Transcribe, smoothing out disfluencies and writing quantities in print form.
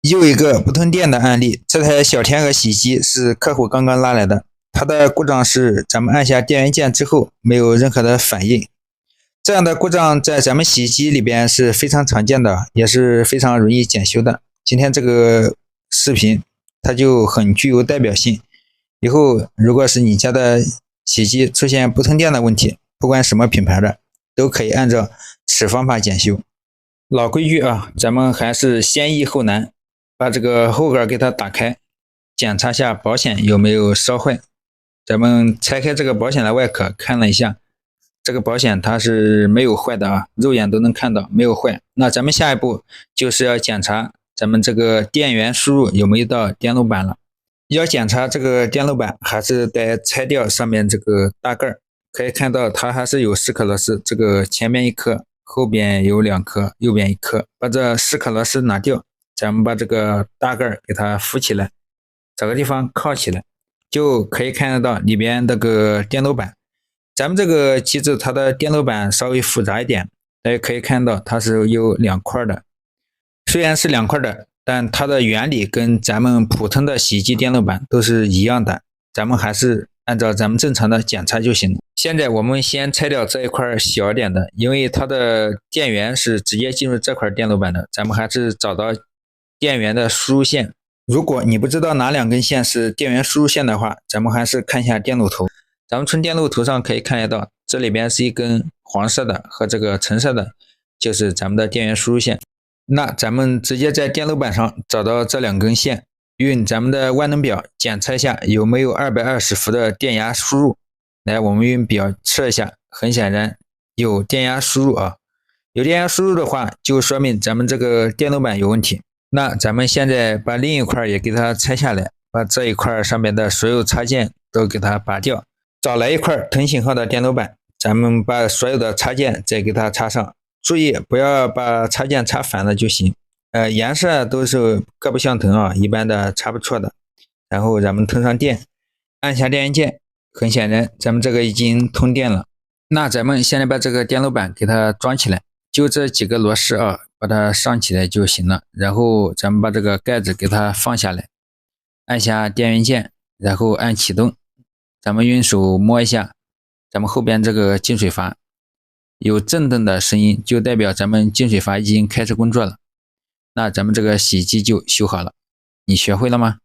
又一个不通电的案例，这台小天鹅洗衣机是客户刚刚拉来的，它的故障是咱们按下电源键之后没有任何的反应。这样的故障在咱们洗衣机里边是非常常见的，也是非常容易检修的。今天这个视频它就很具有代表性，以后如果是你家的洗衣机出现不通电的问题，不管什么品牌的，都可以按照此方法检修。老规矩啊，咱们还是先易后难，把这个后盖给它打开，检查下保险有没有烧坏。咱们拆开这个保险的外壳看了一下，这个保险它是没有坏的啊，肉眼都能看到没有坏。那咱们下一步就是要检查咱们这个电源输入有没有到电路板了。要检查这个电路板，还是得拆掉上面这个大盖，可以看到它还是有4颗螺丝，这个前面1颗，后边有2颗，右边1颗。把这4颗螺丝拿掉，咱们把这个大盖给它扶起来，找个地方靠起来，就可以看得到里边这个电路板。咱们这个机子它的电路板稍微复杂一点，大家可以看到它是有2块的，虽然是2块的，但它的原理跟咱们普通的洗衣机电路板都是一样的，咱们还是按照咱们正常的检查就行了。现在我们先拆掉这一块小一点的，因为它的电源是直接进入这块电路板的，咱们还是找到电源的输入线。如果你不知道哪2根线是电源输入线的话，咱们还是看一下电路头。咱们从电路头上可以看得到，这里边是一根黄色的和这个橙色的，就是咱们的电源输入线。那咱们直接在电路板上找到这2根线，用咱们的万能表检测一下有没有220伏的电压输入。来，我们用表测一下，很显然有电压输入啊。有电压输入的话，就说明咱们这个电路板有问题。那咱们现在把另一块也给它拆下来，把这一块上面的所有插件都给它拔掉，找来一块同型号的电路板，咱们把所有的插件再给它插上。注意不要把插件插反了就行，颜色都是各不相同啊，一般的插不错的。然后咱们通上电，按下电源键，很显然咱们这个已经通电了。那咱们现在把这个电路板给它装起来，就这几个螺丝啊，把它上起来就行了。然后咱们把这个盖子给它放下来，按下电源键，然后按启动。咱们用手摸一下咱们后边这个进水阀，有震动的声音就代表咱们进水阀已经开始工作了。那咱们这个洗衣机就修好了。你学会了吗？